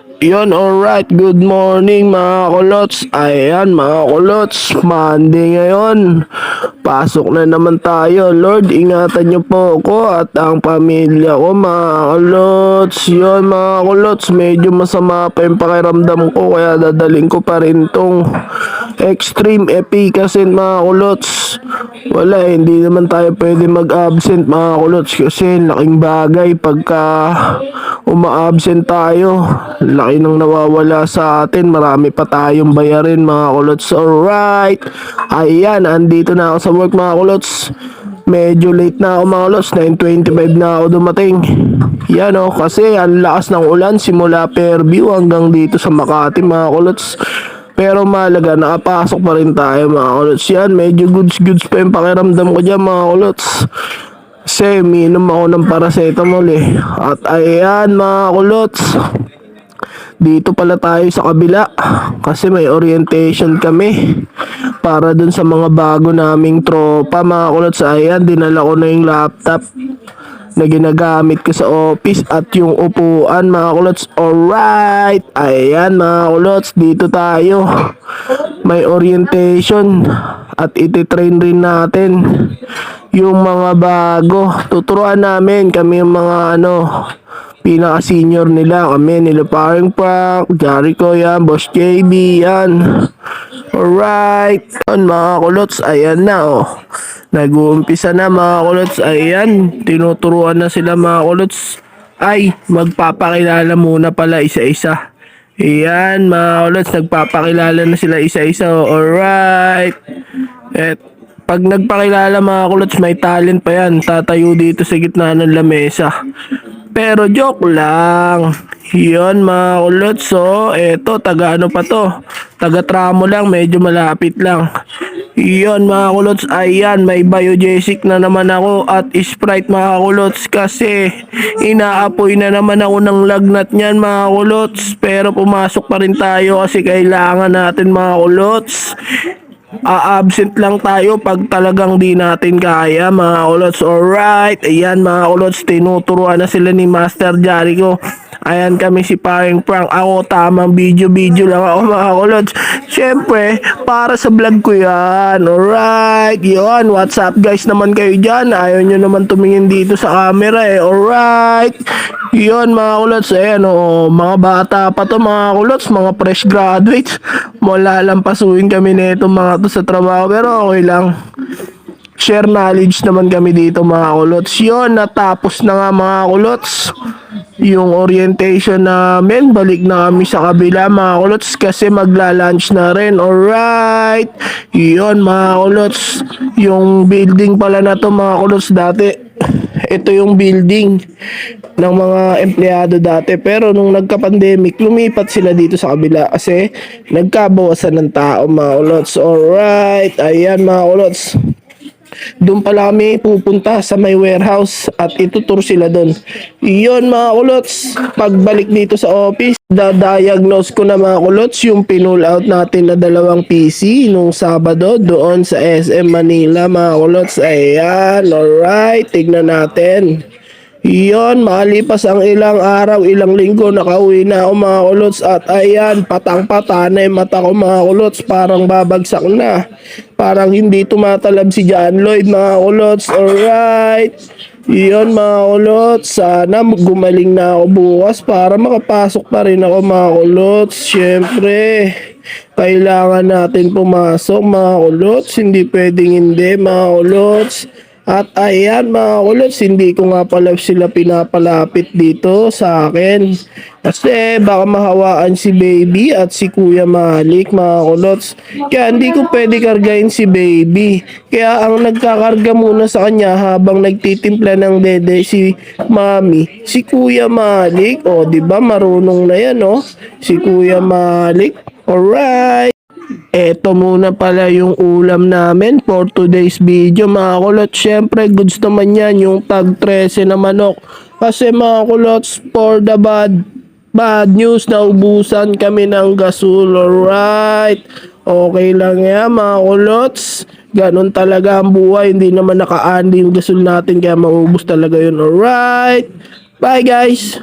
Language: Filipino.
Yun, alright. Good morning mga kulots. Ayan mga kulots, Monday ngayon. Pasok na naman tayo. Lord, ingatan niyo po ako at ang pamilya ko mga kulots. Yun mga kulots, medyo masama pa yung pakiramdam ko kaya dadaling ko pa rin tong extreme efficacy mga kulots. Wala, hindi naman tayo pwede mag-absent mga kulots kasi laking bagay pagka uma-absent tayo. Laki nang nawawala sa atin. Marami pa tayong bayarin mga kulots. Alright. Ayan, andito na ako sa work mga kulots. Medyo late na ako mga kulots. 9:25 na ako dumating. Yan o, kasi ang lakas ng ulan simula Fairview hanggang dito sa Makati mga kulots. Pero malaga, nakapasok pa rin tayo mga kulots. Yan, medyo goods pa yung pakiramdam ko dyan mga kulots. Kasi minom ako ng paracetamol eh. At ayan mga kulots, dito pala tayo sa kabila kasi may orientation kami para dun sa mga bago naming tropa mga kulots. Ayan, dinala ko na yung laptop na ginagamit ko sa office at yung upuan mga kulots. Alright, ayan mga kulots, dito tayo. May orientation at ititrain rin natin yung mga bago. Tuturuan namin kami yung mga pinaka-senior nila. Kami nila Paring Frank, Jericho yan, Boss JB yan. Alright, yun, mga kulots, ayan na oh. Nag-uumpisa na mga kulots, ayan. Tinuturuan na sila mga kulots. Ay, magpapakilala muna pala isa-isa. Ayan mga kulots, nagpapakilala na sila isa-isa. Alright. At pag nagpakilala mga kulots, may talent pa yan. Tatayo dito sa gitna ng lamesa. Pero joke lang. Yun mga kulots. So, eto, taga ano pa to? Taga Tramo lang, medyo malapit lang. Yun mga kulots, ayan, may biogesic na naman ako at Sprite mga kulots kasi inaapoy na naman ako ng lagnat niyan mga kulots. Pero pumasok pa rin tayo kasi kailangan natin mga kulots. A-absent lang tayo pag talagang di natin kaya mga kulots. Alright, ayan mga kulots, tinuturuan na sila ni Master Jericho. Ayan kami si Paring Frank. Ako tamang video lang ako mga kulots. Siyempre, para sa vlog ko yan. Alright, yun. What's up guys naman kayo dyan? Ayaw nyo naman tumingin dito sa camera eh. Alright. Yun mga kulots. Ayan o, mga bata pa to mga kulots. Mga fresh graduates. Malalampasuin kami nito mga to sa trabaho. Pero okay lang. Share knowledge naman kami dito mga kulots. Yun, natapos na nga mga kulots yung orientation namin. Balik na kami sa kabila mga kulots kasi magla-lunch na rin. Alright, yun mga kulots, yung building pala na to mga kulots, dati ito yung building ng mga empleyado dati, pero nung nagka-pandemic lumipat sila dito sa kabila kasi nagkabawasan ng tao mga kulots. Alright, ayan mga kulots, doon pala kami pupunta sa may warehouse at itutur sila doon. Iyon mga kulots, pagbalik dito sa office, da-diagnose ko na mga kulots yung pinull out natin na dalawang PC nung Sabado doon sa SM Manila mga kulots. Ayan, alright, tignan natin. Iyon, makalipas ang ilang araw, ilang linggo, nakauwi na ako mga kulots at ayan, patang-pata na yung mata ko mga kulots, parang babagsak na. Parang hindi tumatalab si John Lloyd mga kulots. Alright, iyon mga kulots, sana gumaling na ako bukas para makapasok pa rin ako mga kulots. Siyempre, kailangan natin pumasok mga kulots, hindi pwedeng hindi mga kulots. At ayan mga kulots, hindi ko nga pala sila pinapalapit dito sa akin kasi baka mahawaan si Baby at si Kuya Malik mga kulots. Kaya hindi ko pwede kargahin si Baby. Kaya ang nagkakarga muna sa kanya habang nagtitimpla ng dede si Mami, si Kuya Malik. O diba marunong na yan o, si Kuya Malik. Alright, eto muna pala yung ulam namin for today's video mga kulots. Syempre goods naman yan yung tag 13 na manok. Kasi mga kulots, for the bad news, naubusan kami ng gasol. Alright, okay lang yan mga kulots. Ganon talaga ang buhay. Hindi naman naka-andi yung gasol natin kaya maubos talaga yun. Alright, bye guys.